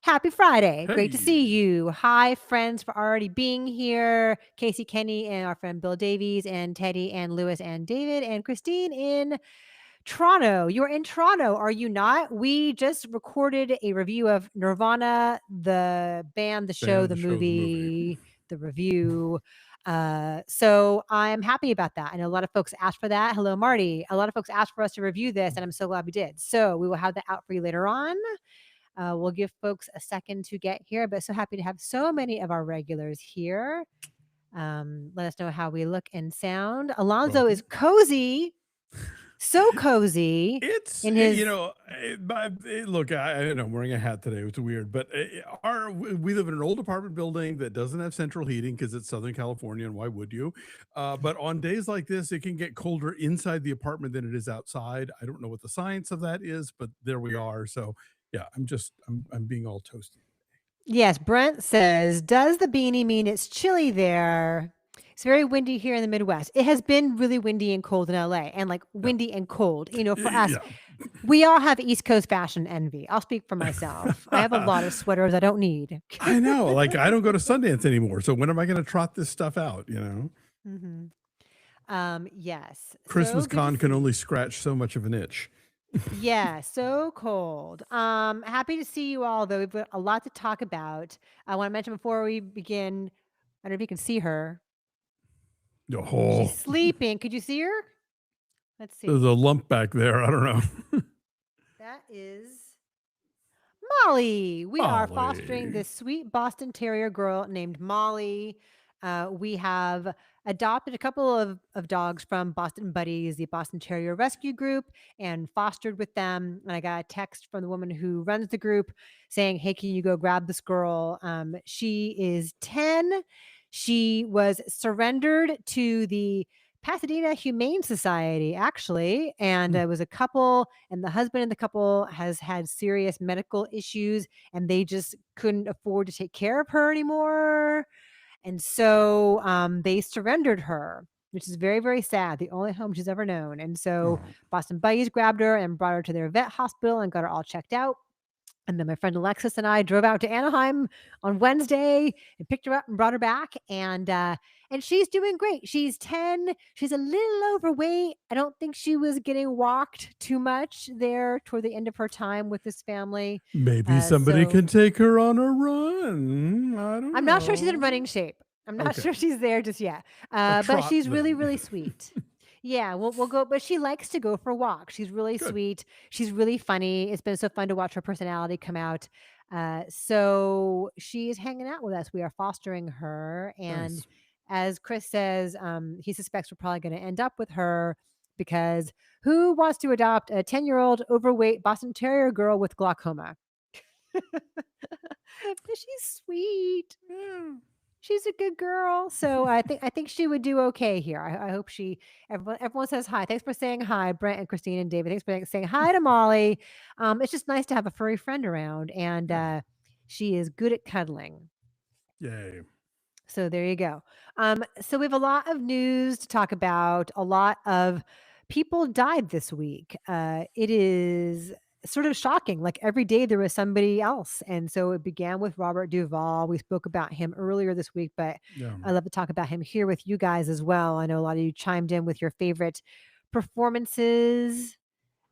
Happy Friday. Great to Hey. see you. Hi, friends, for already being here. Casey, Kenny, and our friend Bill Davies, and Teddy, and Lewis, and David, and Christine in Toronto. You're in Toronto, are you not? We just recorded a review of Nirvana, the band, the show, Band, the the show, the movie. movie, the review. So I'm happy about that. I know a lot of folks asked for that. Hello, Marty. A lot of folks asked for us to review this, and I'm so glad we did. So we will have that out for you later on. We'll give folks a second to get here, but so happy to have so many of our regulars here. Let us know how we look and sound. Alonso is cozy, so cozy. It's, in his, look, I know I'm wearing a hat today. It's weird, but we live in an old apartment building that doesn't have central heating because it's Southern California, and why would you? But on days like this, it can get colder inside the apartment than it is outside. I don't know what the science of that is, but there we are. So yeah, I'm being all toasty. Yes, Brent says, does the beanie mean it's chilly there? It's very windy here in the Midwest. It has been really windy and cold in LA, and like windy and cold. You know, for us, we all have East Coast fashion envy. I'll speak for myself. I have a lot of sweaters I don't need. I know. Like, I don't go to Sundance anymore. So when am I going to trot this stuff out, you know? Yes. Christmas con can only scratch so much of an itch. Yeah, so cold. Happy to see you all, though. We've got a lot to talk about. I want to mention before we begin, I don't know if you can see her. Oh. She's sleeping. Could you see her? Let's see. There's a lump back there. I don't know. That is Molly. We are fostering this sweet Boston Terrier girl named Molly. We have adopted a couple of dogs from Boston Buddies, the Boston Terrier Rescue Group, and fostered with them. And I got a text from the woman who runs the group saying, hey, can you go grab this girl? She is 10. She was surrendered to the Pasadena Humane Society, actually. And it was a couple, and the husband of the couple has had serious medical issues, and they just couldn't afford to take care of her anymore. And so they surrendered her, which is very, very sad. The only home she's ever known. And so Boston Buddies grabbed her and brought her to their vet hospital and got her all checked out. And then my friend Alexis and I drove out to Anaheim on Wednesday and picked her up and brought her back. And she's doing great. She's 10. She's a little overweight. I don't think she was getting walked too much there toward the end of her time with this family. Maybe somebody can take her on a run. I'm not sure she's in running shape. I'm not sure she's there just yet. But she's really, really sweet. Yeah, we'll go, but she likes to go for walks. She's really sweet. She's really funny. It's been so fun to watch her personality come out. So she is hanging out with us. We are fostering her. And as Chris says, he suspects we're probably going to end up with her because who wants to adopt a 10-year-old overweight Boston Terrier girl with glaucoma? She's sweet. She's a good girl. So I think she would do okay here. I hope everyone says hi. Thanks for saying hi, Brent and Christine and David. Thanks for saying hi to Molly. It's just nice to have a furry friend around, and she is good at cuddling. Yay. So there you go. So we have a lot of news to talk about. A lot of people died this week. It is sort of shocking. Like every day there was somebody else. And so it began with Robert Duvall. We spoke about him earlier this week, but I love to talk about him here with you guys as well. I know a lot of you chimed in with your favorite performances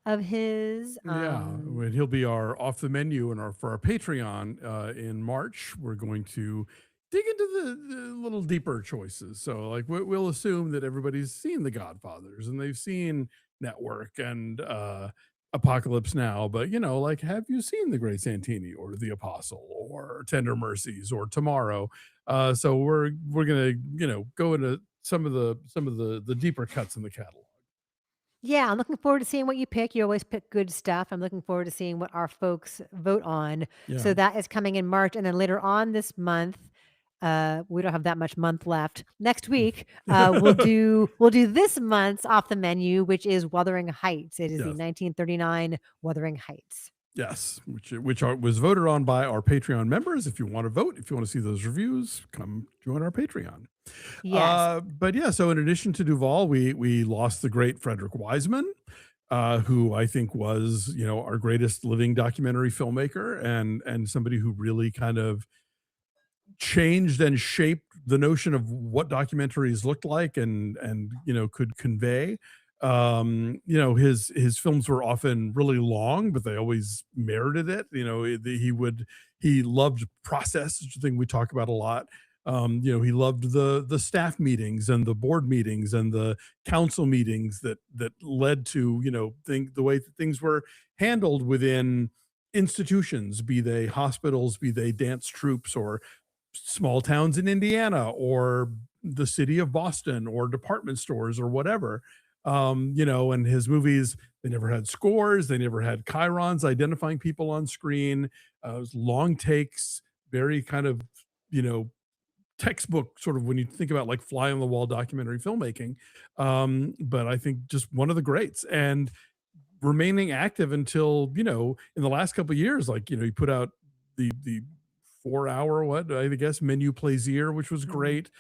of his. When he'll be our off the menu and for our Patreon in March, we're going to dig into the little deeper choices. So like we'll assume that everybody's seen The Godfathers and they've seen Network and Apocalypse Now, but like, have you seen The Great Santini or The Apostle or Tender Mercies or Tomorrow? So we're gonna go into some of the deeper cuts in the catalog. Yeah, I'm looking forward to seeing what you pick. You always pick good stuff. I'm looking forward to seeing what our folks vote on. So that is coming in March, and then later on this month, we don't have that much month left. Next week, we'll do this month's off the menu, which is Wuthering Heights. It is the 1939 Wuthering Heights. Yes, which was voted on by our Patreon members. If you want to vote, if you want to see those reviews, come join our Patreon. Yes. But yeah, so in addition to Duvall, we lost the great Frederick Wiseman. who I think was, our greatest living documentary filmmaker, and somebody who really kind of changed and shaped the notion of what documentaries looked like, and could convey. His films were often really long, but they always merited it. He loved process, which is a thing we talk about a lot. He loved the staff meetings and the board meetings and the council meetings that led to, the way that things were handled within institutions, be they hospitals, be they dance troops, or small towns in Indiana, or the city of Boston, or department stores, or whatever. And his movies, they never had scores, they never had chyrons identifying people on screen. It was long takes, very kind of, you know, textbook sort of when you think about like fly on the wall documentary filmmaking. But I think just one of the greats, and remaining active until, in the last couple of years, like, he put out the 4 hour, what I guess, Menu Plaisir, which was Mhm. great.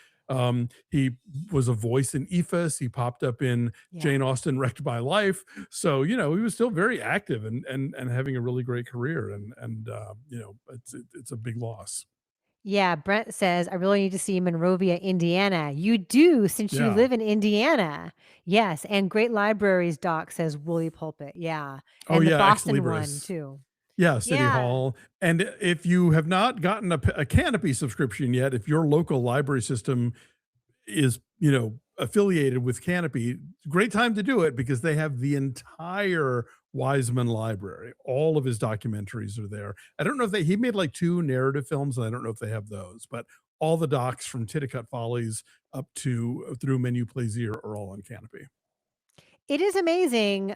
He was a voice in EFUS. He popped up in Yeah. Jane Austen Wrecked by Life. So, he was still very active, and having a really great career. It's a big loss. Yeah, Brent says, "I really need to see Monrovia, Indiana." You do, since you Yeah. live in Indiana. Yes, and Great Libraries Doc says Woolly Pulpit. Yeah, Oh and the yeah, Ex Boston one Libris. too. Yeah, City Yeah. Hall. And if you have not gotten a Canopy subscription yet, if your local library system is, affiliated with Canopy, great time to do it, because they have the entire Wiseman library. All of his documentaries are there. I don't know if he made like two narrative films, and I don't know if they have those, but all the docs from Titicut Follies up to through Menu Plaisir are all on Canopy. It is amazing,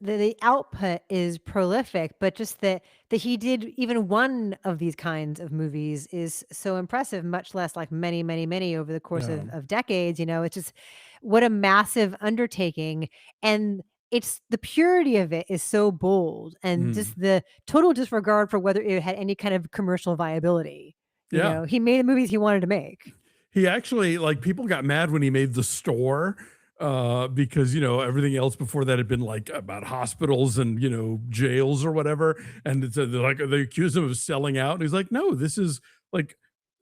the output is prolific, but just that he did even one of these kinds of movies is so impressive, much less like many, many, many over the course Yeah. of decades, it's just what a massive undertaking, and it's the purity of it is so bold, and Mm. just the total disregard for whether it had any kind of commercial viability, Yeah. he made the movies he wanted to make. He actually, like, people got mad when he made The Store, because, everything else before that had been, like, about hospitals and, jails or whatever, and they're like, they accused him of selling out, and he's like, "No, this is, like,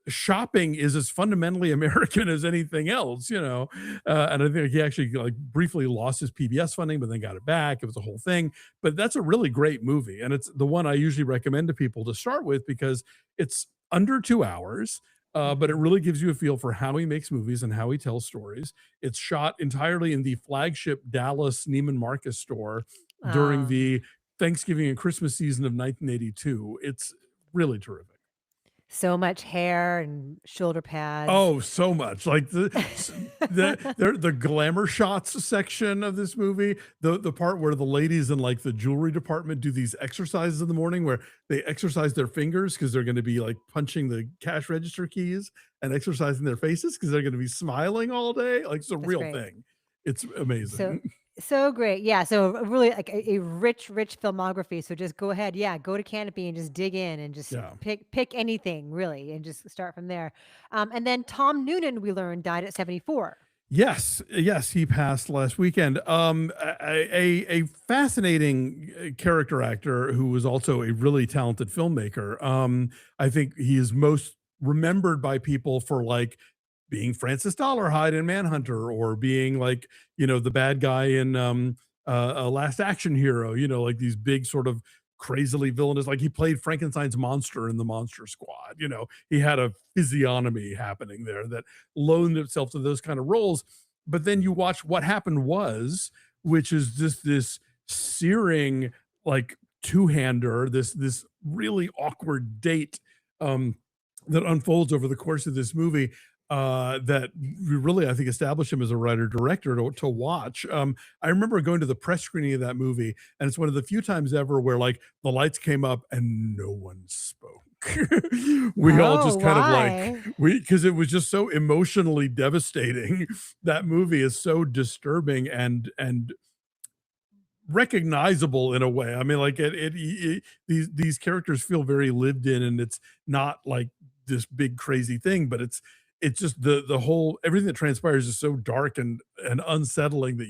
shopping is as fundamentally American as anything else," and I think he actually, like, briefly lost his PBS funding, but then got it back. It was a whole thing, but that's a really great movie, and it's the one I usually recommend to people to start with, because it's under 2 hours, but it Mhm. really gives you a feel for how he makes movies and how he tells stories. It's shot entirely in the flagship Dallas Neiman Marcus store during Um, the Thanksgiving and Christmas season of 1982. It's really terrific. so much hair and shoulder pads. Oh, so much. Like the glamour shots section of this movie, the part where the ladies in like the jewelry department do these exercises in the morning where they exercise their fingers because they're going to be like punching the cash register keys, and exercising their faces because they're going to be smiling all day. Like, it's a That's real great. thing. It's So amazing. so great. Yeah, so really like a rich, rich filmography. So just go ahead, yeah, go to Canopy and just dig in and just Yeah. pick anything really and just start from there. And then Tom Noonan, we learned, died at 74. Yes, yes, he passed last weekend. A fascinating character actor who was also a really talented filmmaker. I think he is most remembered by people for like being Francis Dollarhide in Manhunter, or being like, the bad guy in Last Action Hero. Like these big sort of crazily villainous. Like, he played Frankenstein's monster in the Monster Squad. He had a physiognomy happening there that loaned itself to those kind of roles. But then you watch What Happened Was, which is just this searing, like, two-hander, this really awkward date, um, that unfolds over the course of this movie, that really, I think, established him as a writer director to watch. I remember going to the press screening of that movie, and it's one of the few times ever where like the lights came up and no one spoke. We all Oh, just kind of like, why? because it was just so emotionally devastating. That movie is so disturbing and recognizable in a way. I mean, like, these characters feel very lived in, and it's not like this big crazy thing, but it's just the whole everything that transpires is so dark and unsettling that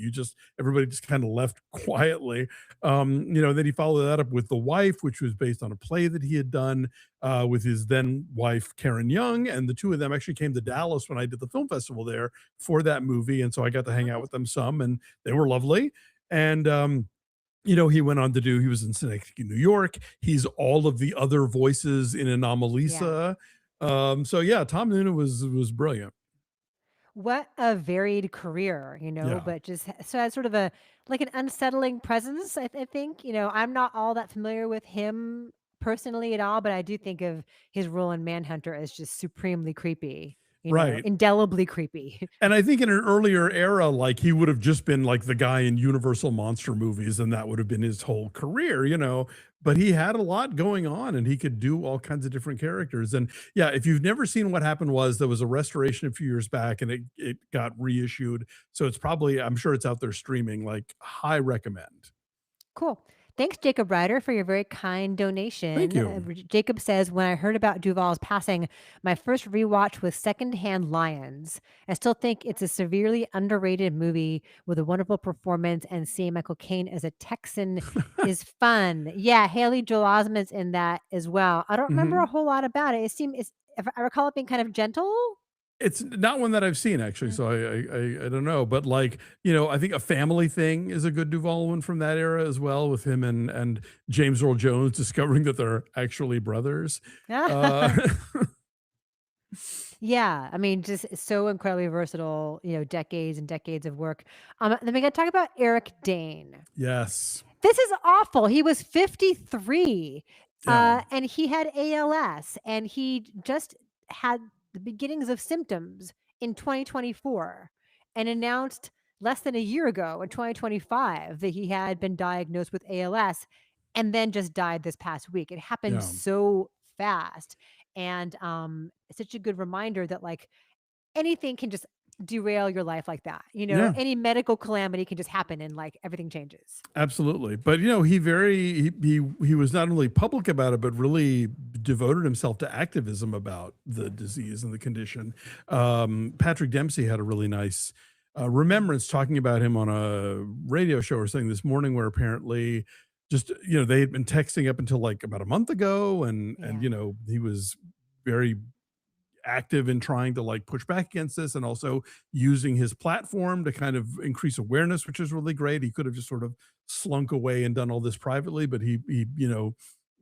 everybody just kind of left quietly. Then he followed that up with The Wife, which was based on a play that he had done with his then wife Karen Young, and the two of them actually came to Dallas when I did the film festival there for that movie, and so I got to hang out with them some, and they were lovely. And he went on to he was in Synecdoche, New York. He's all of the other voices in Yeah. Anomalisa. So yeah, Tom Noonan was brilliant. What a varied career, Yeah. but just so has sort of a like an unsettling presence. I think, I'm not all that familiar with him personally at all, but I do think of his role in Manhunter as just supremely creepy, Right. indelibly creepy. And I think in an earlier era, like he would have just been like the guy in Universal monster movies, and that would have been his whole career. But he had a lot going on and he could do all kinds of different characters. And yeah, if you've never seen What Happened Was, there was a restoration a few years back and it got reissued. So it's probably, I'm sure it's out there streaming, like high recommend. Cool. Thanks, Jacob Ryder, for your very kind Thank donation. you. Jacob says, when I heard about Duvall's passing, my first rewatch was Secondhand Lions. I still think it's a severely underrated movie with a wonderful performance, and seeing Michael Caine as a Texan is fun. Yeah, Haley Joel Osment's in that as well. I don't remember a Mhm. whole lot about it. If I recall it being kind of gentle. It's not one that I've seen actually, so I don't know, but like, I think A Family Thing is a good Duvall one from that era as well, with him and James Earl Jones discovering that they're actually brothers. Uh, Yeah, I mean, just so incredibly versatile, decades and decades of work. Then we got to talk about Eric Dane. yes, This is awful. He was 53, yeah, and he had ALS, and he just had the beginnings of symptoms in 2024 and announced less than a year ago in 2025 that he had been diagnosed with ALS and then just died this past week. It happened yeah, so fast. And it's such a good reminder that like anything can just derail your life like that. yeah. Any medical calamity can just happen and like everything changes. Absolutely. But he was not only public about it, but really devoted himself to activism about the disease and the condition. Patrick Dempsey had a really nice remembrance talking about him on a radio show or something this morning, where apparently just they had been texting up until like about a month ago, and Yeah. he was very active in trying to like push back against this, and also using his platform to kind of increase awareness, which is really great. He could have just sort of slunk away and done all this privately, but he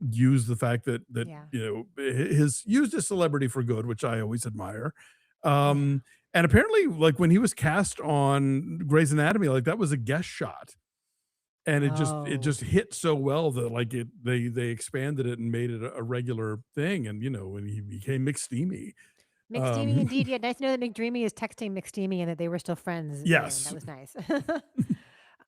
used the fact that Yeah. his used his celebrity for good, which I always admire. Yeah. um and apparently, like when he was cast on Grey's Anatomy, like that was a guest shot, and it just Oh. hit so well that like they expanded it and made it a regular thing, and when he became McSteamy. McSteamy um indeed. Yeah, nice to know that McDreamy is texting McSteamy and that they were still friends at the end. That yes. was nice.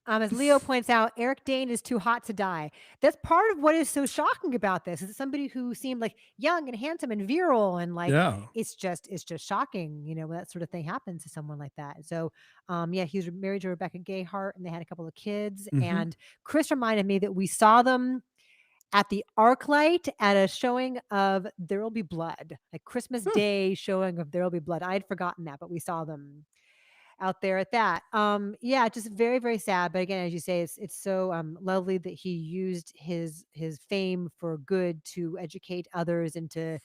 As Leo points out, Eric Dane is too hot to die. That's part of what is so shocking about this. Is somebody who seemed like young and handsome and virile, and like Yeah. it's just shocking, when that sort of thing happens to someone like that. So, yeah, he was married to Rebecca Gayheart, and they had a couple of kids. Mhm. And Chris reminded me that we saw them at the ArcLight at a showing of There Will Be Blood, like Christmas Huh. Day showing of There Will Be Blood. I had forgotten that, but we saw them out there at that. Yeah, just very, very sad. But again, as you say, it's so lovely that he used his fame for good to educate others and to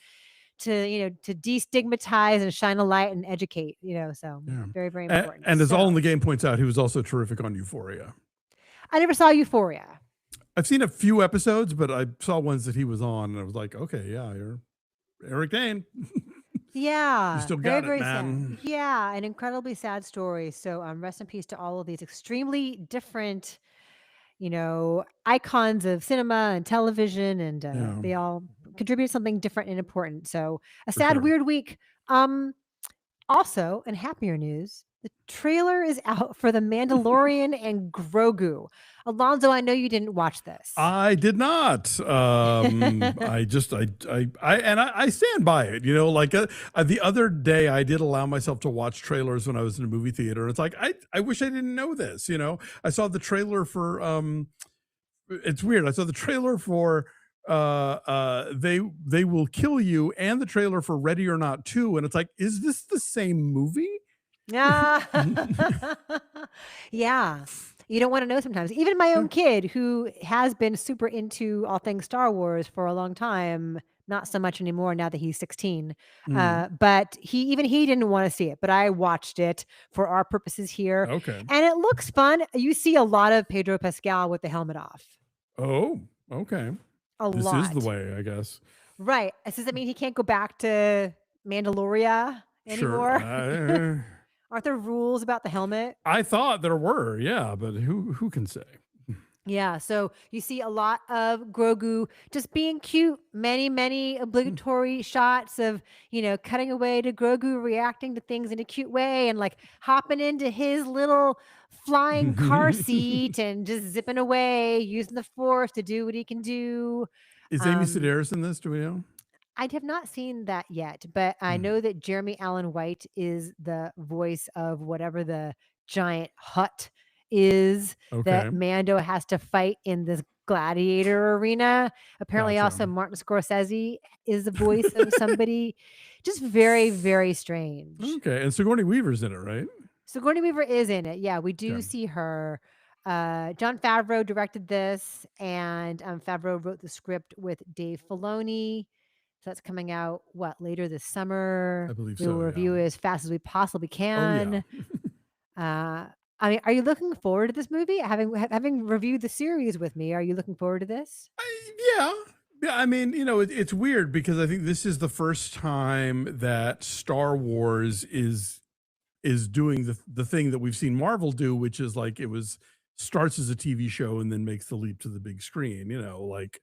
destigmatize and shine a light and educate. So Yeah. very, very A important. and as All in So the Game points out, he was also terrific on Euphoria. I never saw Euphoria. I've seen a few episodes, but I saw ones that he was on, and I was like, "Okay, yeah, you're Eric Dane. You Yeah, still very, got it, very sad. man." Yeah, an incredibly sad story. So, rest in peace to all of these extremely different, icons of cinema and television, and Yeah, they all contribute something different and important. So, a for sad, sure. weird week. Also, in happier news, the trailer is out for The Mandalorian and Grogu. Alonzo, I know you didn't watch this. I did not. I just, I stand by it. Like the other day, I did allow myself to watch trailers when I was in a movie theater. It's like I wish I didn't know this. I saw the trailer for. It's weird. I saw the trailer for they will kill you, and the trailer for Ready or Not 2, and it's like, is this the same movie? Yeah. Yeah. You don't wanna know sometimes. Even my Yeah. own kid who has been super into all things Star Wars for a long time, not so much anymore now that he's 16, Mm, but he didn't wanna see it, but I watched it for our purposes here, okay. and it looks fun. You see a lot of Pedro Pascal with the helmet off. Oh, okay. A This is the lot. way, I guess. Right. Does that mean he can't go back to Mandaloria Sure. anymore? Aren't there rules about the helmet? I thought there were, yeah, but who can say? Yeah, so you see a lot of Grogu just being cute. Many, many obligatory shots of, cutting away to Grogu reacting to things in a cute way and like hopping into his little flying car seat and just zipping away, using the force to do what he can do. Is Amy Um, Sedaris in this? Do we know? I have not seen that yet, but I Mm, know that Jeremy Allen White is the voice of whatever the giant hut is okay. that Mando has to fight in this gladiator arena. Apparently, Gotcha. also Martin Scorsese is the voice of somebody. Just very, very strange. Okay, and Sigourney Weaver's in it, right? Sigourney Weaver is in it. Yeah, we do Okay. see her. John Favreau directed this, and Favreau wrote the script with Dave Filoni. So that's coming out later this I summer. believe We will so, yeah. review it as fast as we possibly Oh, yeah. can. Uh, I mean, are you looking forward to this movie? Having reviewed the series with me, are you looking forward to this? Yeah. Yeah, I mean, it's weird because I think this is the first time that Star Wars is doing the thing that we've seen Marvel do, which is like it was starts as a TV show and then makes the leap to the big screen. Like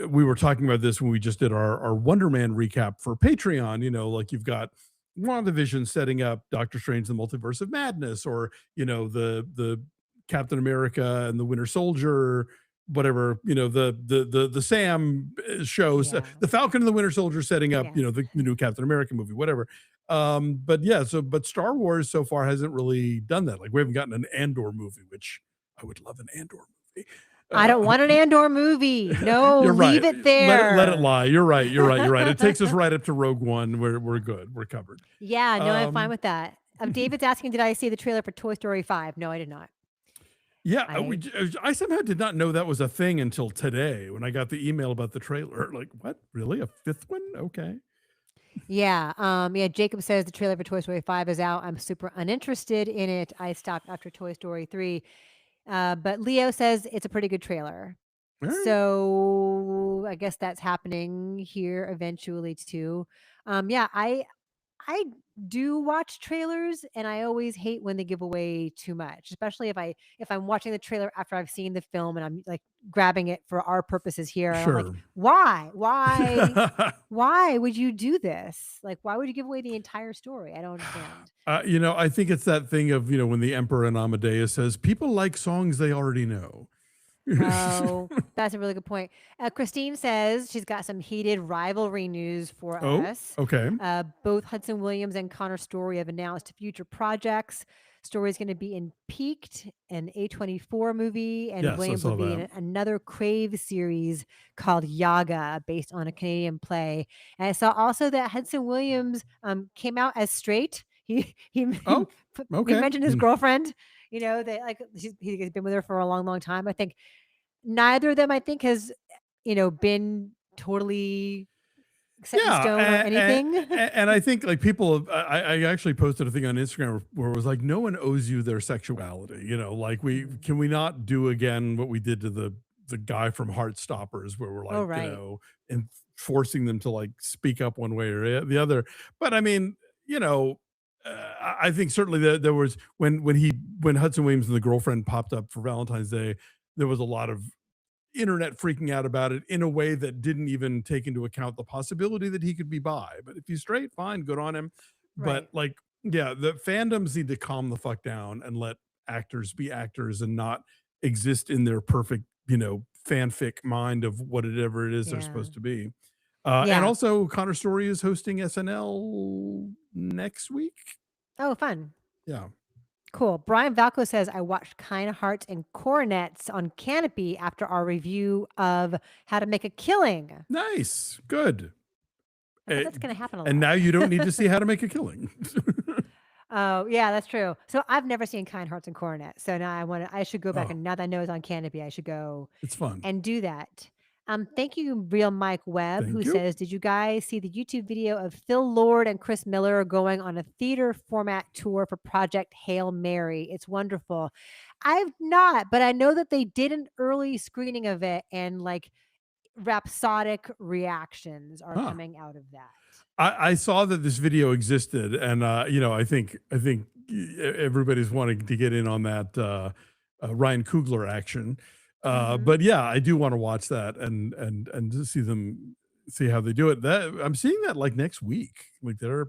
we were talking about this when we just did our Wonder Man recap for Patreon. Like you've got WandaVision setting up Doctor Strange: The Multiverse of Madness, or the Captain America and the Winter Soldier, whatever, the Sam shows, Yeah. the Falcon and the Winter Soldier setting up, Yes. the new Captain America movie, whatever. But yeah, but Star Wars so far hasn't really done that. Like we haven't gotten an Andor movie, which I would love an Andor movie. I don't Uh, want an Andor movie. No, you're leave right. it Let it there. lie. You're right. You're right. You're right. It takes us right up to Rogue One. We're good. We're covered. Yeah, no, I'm fine Um, with that. David's asking, did I see the trailer for Toy Story 5? No, I did not. yeah, I I somehow did not know that was a thing until today when I got the email about the trailer. Like, what? Really? A fifth one? Okay. Yeah, yeah, Jacob says the trailer for Toy Story 5 is out. I'm super uninterested in it. I stopped after Toy Story 3. But Leo says it's a pretty good trailer. All right. So I guess that's happening here eventually too. Yeah, I do watch trailers and I always hate when they give away too much, especially if I'm watching the trailer after I've seen the film and I'm like grabbing it for our purposes here and I'm like, Sure. "Why? Why would you do this? Like why would you give away the entire story? I don't understand." I think it's that thing of, when the Emperor in Amadeus says, people like songs they already know. Oh, that's a really good point. Christine says she's got some heated rivalry news for Oh, us. okay. Both Hudson Williams and Connor Story have announced future projects. Story is going to be in Peaked, an A24 movie, and Yes, I Williams will saw be that. in another Crave series called Yaga, based on a Canadian play. And I saw also that Hudson Williams came out as straight. Oh, He okay. mentioned his girlfriend. That like he's been with her for a long, long time. I think neither of them, I think, has, been totally set in Yeah, stone or anything. and I think like people have, I actually posted a thing on Instagram where it was like, no one owes you their sexuality. Like Mhm. we not do again what we did to the guy from Heartstoppers, where we're Oh, like, right. and forcing them to like speak up one way or the other. But I mean, I think certainly there was when Hudson Williams and the girlfriend popped up for Valentine's Day, there was a lot of internet freaking out about it in a way that didn't even take into account the possibility that he could be bi. But if he's straight, fine, good on him. But Right. like, yeah, the fandoms need to calm the fuck down and let actors be actors and not exist in their perfect, fanfic mind of whatever it is they're Yeah. supposed to be. And Yeah. also, Connor Story is hosting SNL next week. Oh, fun. Yeah. Cool. Brian Valco says, I watched Kind Hearts and Coronets on Canopy after our review of How to Make a Killing. Nice. Good. I bet that's going to happen a And lot. now you don't need to see How to Make a Killing. Oh, yeah, that's true. So I've never seen Kind Hearts and Coronets. So now I should go back, Oh, and now that I know it's on Canopy, I should go it's fun. and do that. Thank you, Real Mike Webb, who Thank you. says, did you guys see the YouTube video of Phil Lord and Chris Miller going on a theater format tour for Project Hail Mary? It's wonderful. I've not, but I know that they did an early screening of it, and like rhapsodic reactions are Huh. coming out of that. I saw that this video existed, and I think everybody's wanting to get in on that Ryan Coogler action. But yeah, I do want to watch that and to see how they do it. That I'm seeing that like next week. Like they're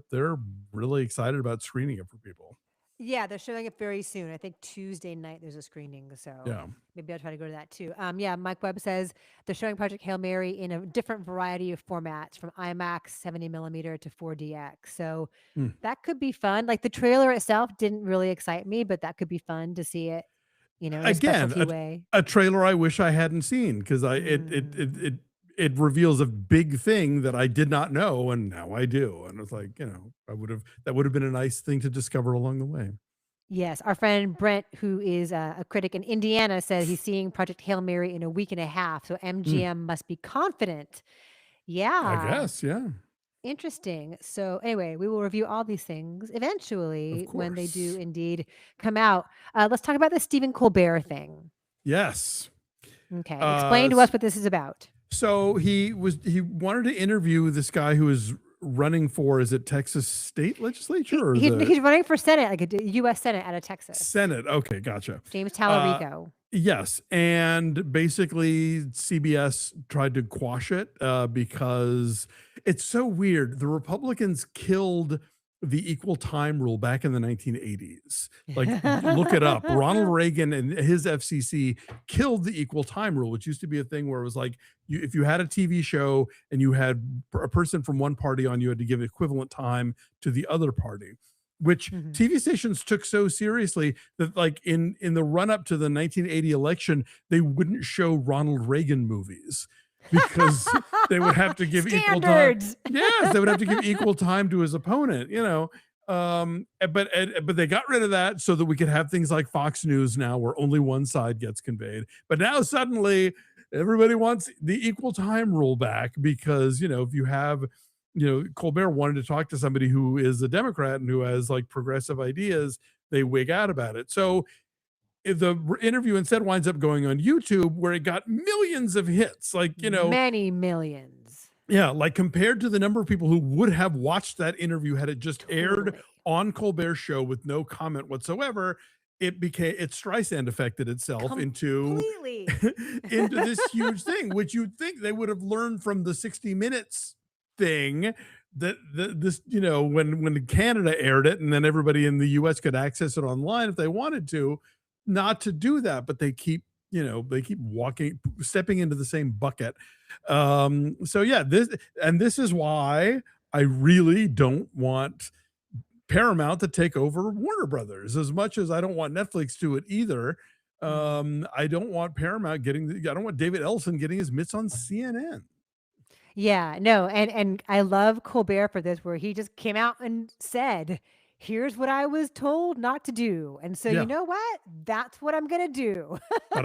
really excited about screening it for people. Yeah, they're showing it very soon. I think Tuesday night there's a screening, so Yeah. maybe I'll try to go to that too. Yeah, Mike Webb says they're showing Project Hail Mary in a different variety of formats, from IMAX 70 millimeter to 4DX. So Hmm. that could be fun. Like the trailer itself didn't really excite me, but that could be fun to see it, in a Again, specialty way. a trailer I wish I hadn't seen because it reveals a big thing that I did not know, and now I do. And it's like, that would have been a nice thing to discover along the way. Yes, our friend Brent, who is a critic in Indiana, said he's seeing Project Hail Mary in a week and a half. So Hmm. MGM must be confident. I Yeah. guess, yeah, Interesting. So anyway, we will review all these things of eventually when they do course. indeed come out. Let's talk about the Stephen Colbert thing. Yes. Okay, Uh, explain to us what this is about. so he wanted to interview this guy who is running for, is it Texas state legislature or the He's running for Senate, like a U.S. Senate out of Texas. Senate? Okay, gotcha. James Uh, Talarico. yes, and basically CBS tried to quash it because it's so weird. The Republicans killed the equal time rule back in the 1980s. Like, look it up. Ronald Reagan and his FCC killed the equal time rule, which used to be a thing where it was like, if you had a TV show and you had a person from one party on, you had to give equivalent time to the other party, which Mhm. TV stations took so seriously that, like, in the run up to the 1980 election, they wouldn't show Ronald Reagan movies because they would have to give equal time. Standards. Yes, they would have to give equal time to his opponent, but they got rid of that so that we could have things like Fox News now where only one side gets conveyed. But now suddenly everybody wants the equal time rule back because, if you have, Colbert wanted to talk to somebody who is a Democrat and who has like progressive ideas, they wig out about it. So if the interview instead winds up going on YouTube where it got millions of hits, like, Many millions. yeah, like compared to the number of people who would have watched that interview had it just aired Totally. on Colbert's show with no comment whatsoever, it Streisand affected itself into Completely. into this huge thing, which you'd think they would have learned from the 60 Minutes thing, that this, when Canada aired it and then everybody in the US could access it online if they wanted to, not to do that, but they keep stepping into the same bucket. So yeah, this is why I really don't want Paramount to take over Warner Brothers, as much as I don't want Netflix to it either. I don't want Paramount I don't want David Ellison getting his mitts on CNN. Yeah, no, and I love Colbert for this, where he just came out and said, "Here's what I was told not to do." And so, you Yeah. know what? That's what I'm gonna do. I'm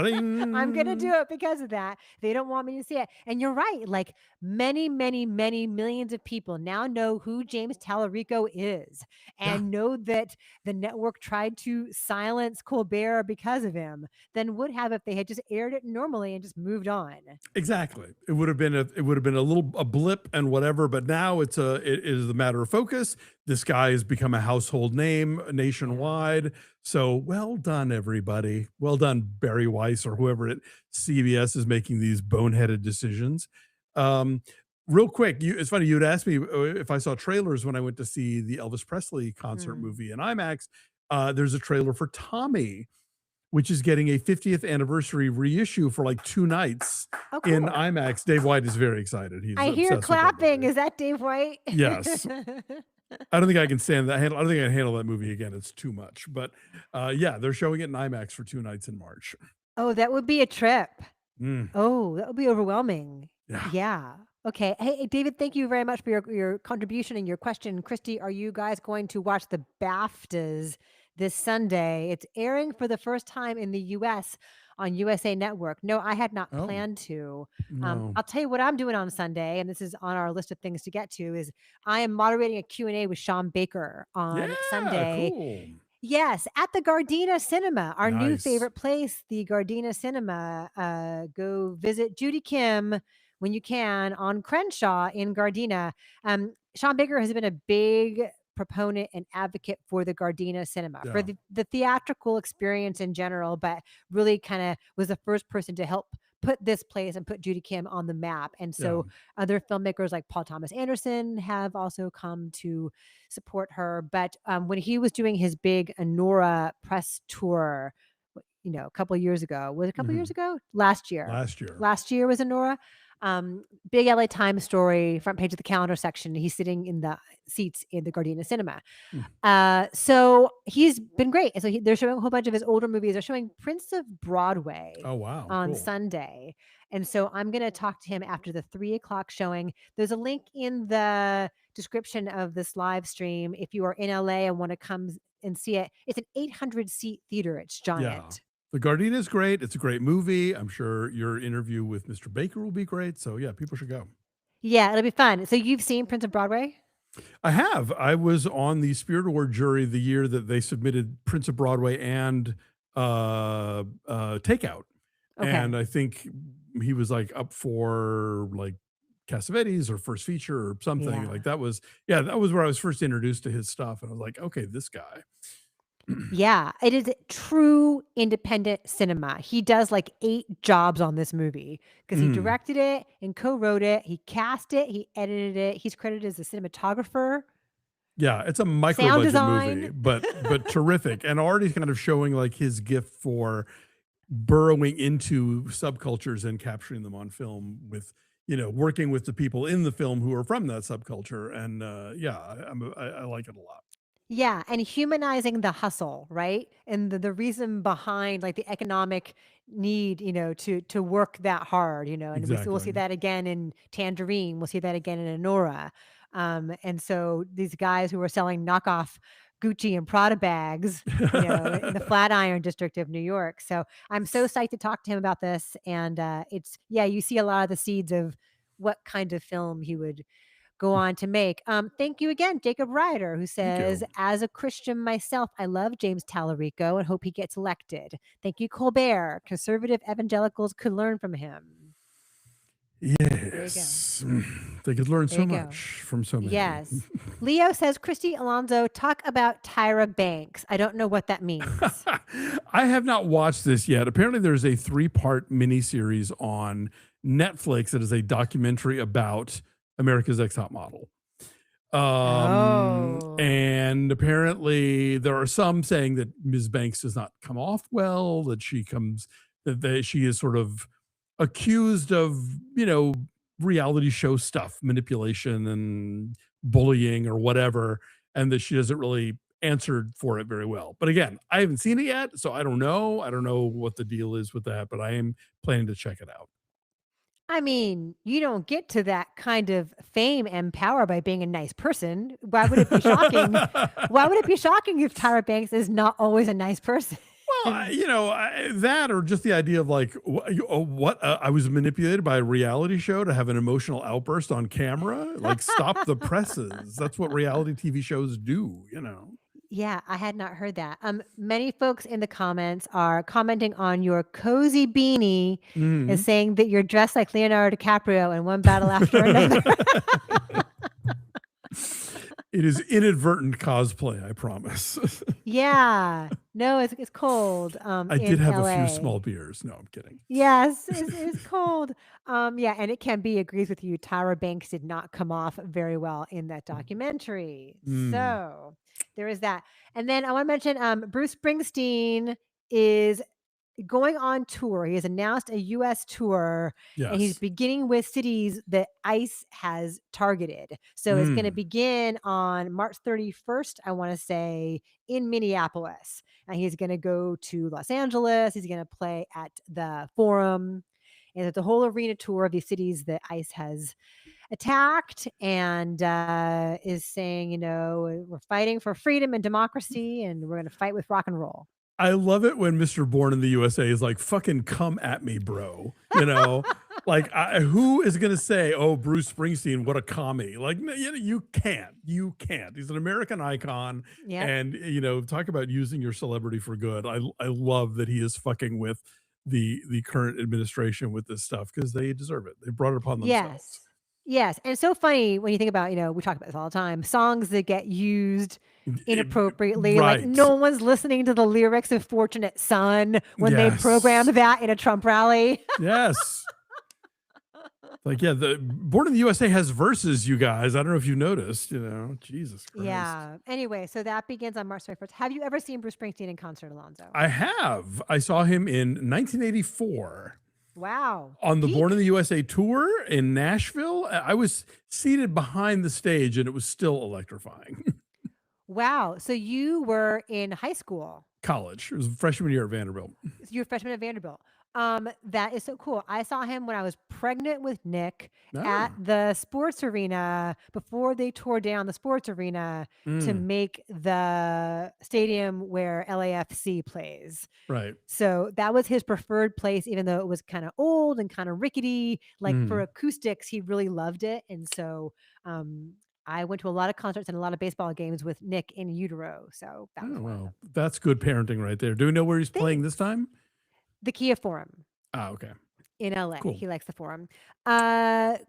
gonna do Ba-ding. it because of that. They don't want me to see it. And you're right. Like many, many, many millions of people now know who James Talarico is, Yeah. and know that the network tried to silence Colbert because of him, than would have if they had just aired it normally and just moved on. Exactly. It would have been a blip and whatever, but now it is a matter of focus. This guy has become a household name Yeah. nationwide. So well done, everybody. Well done, Barry Weiss or whoever at CBS is making these boneheaded decisions. Um, Real quick, it's funny. You'd asked me if I saw trailers when I went to see the Elvis Presley concert Mm. movie in IMAX. There's a trailer for Tommy, which is getting a 50th anniversary reissue for like 2 nights Oh, in cool. IMAX. Dave White is very excited. He's I hear obsessed with that clapping. movie. Is that Dave White? Yes. I don't think I can stand that. I don't think I can handle that movie again. It's too much. But yeah, they're showing it in IMAX for 2 nights in March. Oh, that would be a trip. Mm, Oh, that would be overwhelming. yeah. Yeah. Okay. Hey, David, thank you very much for your contribution and your question. Christy, are you guys going to watch the BAFTAs this Sunday? It's airing for the first time in the U.S. on USA Network. No, I had not Oh, planned to. no. I'll tell you what I'm doing on Sunday, and this is on our list of things to get to, is I am moderating a Q&A with Sean Baker on Yeah, Sunday. cool. Yes, at the Gardena Cinema, our new Nice. favorite place, the Gardena Cinema. Go visit Judy Kim when you can on Crenshaw in Gardena. Sean Baker has been a big proponent and advocate for the Gardena Cinema, for Yeah, the theatrical experience in general, but really kind of was the first person to help put this place and put Judy Kim on the map. And yeah, so other filmmakers like Paul Thomas Anderson have also come to support her. But when he was doing his big Anora press tour, a couple of years ago, was it a couple of years mhm. ago? Last year. Last year. Last year was Anora. Big LA Times story, front page of the calendar section. He's sitting in the seats in the Gardena Cinema. Mm. So he's been great. And so they're showing a whole bunch of his older movies. They're showing Prince of Broadway Oh, wow, on cool. Sunday. And so I'm going to talk to him after the 3 o'clock showing. There's a link in the description of this live stream. If you are in LA and want to come and see it, it's an 800 seat theater. It's Yeah. giant. The Guardian is great. It's a great movie. I'm sure your interview with Mr. Baker will be great. So yeah, people should go. Yeah, it'll be fun. So you've seen Prince of Broadway? I have. I was on the Spirit Award jury the year that they submitted Prince of Broadway and Takeout, and Okay. I think he was like up for like Cassavetes or first feature or something Yeah. like that. Was yeah, that was where I was first introduced to his stuff, and I was like, okay, this guy. Yeah, it is true independent cinema. He does like 8 jobs on this movie because he Mm. directed it and co-wrote it. He cast it, he edited it. He's credited as a cinematographer, Yeah, it's a micro sound budget movie, design. but terrific, and already kind of showing like his gift for burrowing into subcultures and capturing them on film with working with the people in the film who are from that subculture, and yeah, I like it a lot. Yeah, and humanizing the hustle, right? And the reason behind like the economic need, to work that hard, and we'll see Exactly. that again in Tangerine. We'll see that again in Anora. And so these guys who are selling knockoff Gucci and Prada bags, in the Flatiron district of New York. So I'm so psyched to talk to him about this. And yeah, you see a lot of the seeds of what kind of film he would go on to make. Thank you again, Jacob Ryder, who Thank says, you. as a Christian myself, I love James Talarico and hope he gets elected. Thank you, Colbert. Conservative evangelicals could learn from him. There you go. Yes. They could learn There so you go. much from so many. Yes. Leo says, Christy Alonso, talk about Tyra Banks. I don't know what that means. I have not watched this yet. Apparently, there's a 3-part miniseries on Netflix that is a documentary about America's Next Top Model. Oh. And apparently there are some saying that Ms. Banks does not come off well, that she is sort of accused of, reality show stuff, manipulation and bullying or whatever, and that she doesn't really answer for it very well. But again, I haven't seen it yet, so I don't know. I don't know what the deal is with that, but I am planning to check it out. I mean, you don't get to that kind of fame and power by being a nice person. Why would it be shocking? Why would it be shocking if Tyra Banks is not always a nice person? Well, that or just the idea of like, what? I was manipulated by a reality show to have an emotional outburst on camera. Like, stop the presses. That's what reality TV shows do. Yeah, I had not heard that. Many folks in the comments are commenting on your cozy beanie, and Mhm. saying that you're dressed like Leonardo DiCaprio in one battle after another. It is inadvertent cosplay, I promise. Yeah. No, it's cold, I did in have a few small LA. beers. No, I'm kidding. Yes, it's cold. Yeah, and it can be agrees with you. Tyra Banks did not come off very well in that documentary. Mm. So there is that. And then I want to mention Bruce Springsteen is going on tour. He has announced a U.S. tour, and he's Yes. beginning with cities that ICE has targeted. So it's going to Mm. begin on March 31st, I want to say, in Minneapolis. And he's going to go to Los Angeles. He's going to play at the Forum. And it's a whole arena tour of these cities that ICE has attacked, and is saying, we're fighting for freedom and democracy, and we're going to fight with rock and roll. I love it when Mr. Born in the USA is like, fucking come at me, bro. Like, who is going to say, oh, Bruce Springsteen, what a commie? Like, you can't. You can't. He's an American icon. Yep. And, talk about using your celebrity for good. I love that he is fucking with the current administration with this stuff because they deserve it. They brought it upon themselves. Yes. Yes. And it's so funny when you think about, we talk about this all the time, songs that get used It- inappropriately. Like right. no one's listening to the lyrics of Fortunate Son when they Yes. programmed that in a Trump rally. Yes. Like, yeah, the Born in the USA has verses, you guys. I don't know if you noticed, Jesus Christ. Yeah. Anyway, so that begins on March 31st. Have you ever seen Bruce Springsteen in concert, Alonso? I have. I saw him in 1984 Wow. on the Born in Peak. the USA tour in Nashville. I was seated behind the stage and it was still electrifying. Wow. So you were in high school. College. It was freshman year at Vanderbilt. So you're a freshman at Vanderbilt. That is so cool. I saw him when I was pregnant with Nick at Ah. the sports arena before they tore down the sports arena to Mm, make the stadium where LAFC plays. right. So that was his preferred place, even though it was kind of old and kind of rickety. Like for Mm. acoustics, he really loved it. And so I went to a lot of concerts and a lot of baseball games with Nick in utero. So that was Oh, one of them. well, that's good parenting right there. Do we know where he's playing this time? The Kia Forum Ah, okay. in LA. Cool. He likes the Forum.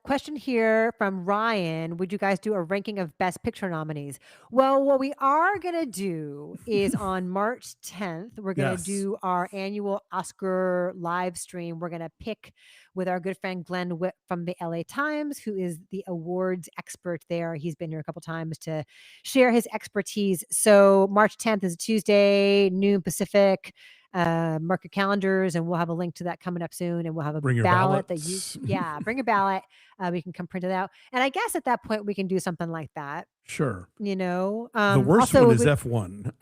Question here from Ryan. Would you guys do a ranking of best picture nominees? Well, what we are going to do is on March 10th, we're going to Yes. do our annual Oscar live stream. We're going to pick with our good friend Glenn Witt from the LA Times, who is the awards expert there. He's been here a couple times to share his expertise. So March 10th is a Tuesday, noon Pacific. Mark your calendars, and we'll have a link to that coming up soon, and we'll have a Bring your ballot that you ballots. bring a ballot. We can come print it out, and I guess at that point we can do something like that. Sure. You know, The worst one also is with F1.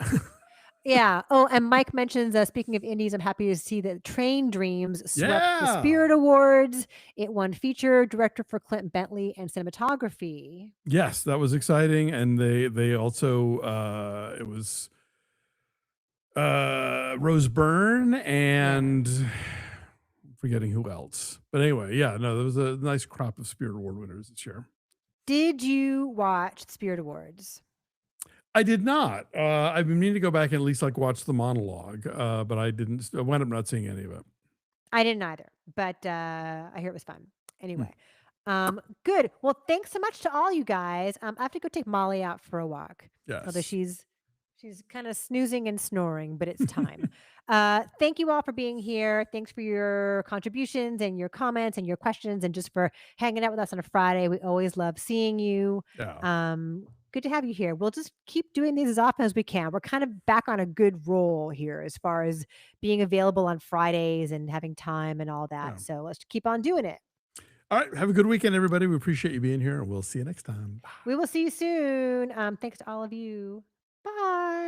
yeah. Oh, and Mike mentions, speaking of indies, I'm happy to see that Train Dreams swept the Yeah. Spirit Awards. It won feature director for Clint Bentley and cinematography. Yes, that was exciting. And they also it was Rose Byrne and forgetting who else. But anyway, yeah, no, there was a nice crop of Spirit Award winners this year. Did you watch the Spirit Awards? I did not. I've been meaning to go back and at least like watch the monologue, but I didn't. I wound up not seeing any of it. I didn't either, but I hear it was fun. Hmm. Anyway, good. Well, thanks so much to all you guys. I have to go take Molly out for a walk. Although Yes. she's kind of snoozing and snoring, but it's time. Thank you all for being here. Thanks for your contributions and your comments and your questions, and just for hanging out with us on a Friday. We always love seeing you. Yeah. Good to have you here. We'll just keep doing these as often as we can. We're kind of back on a good roll here as far as being available on Fridays and having time and all Yeah. that. So let's keep on doing it. All right. Have a good weekend, everybody. We appreciate you being here, and we'll see you next time. Bye. We will see you soon. Thanks to all of you.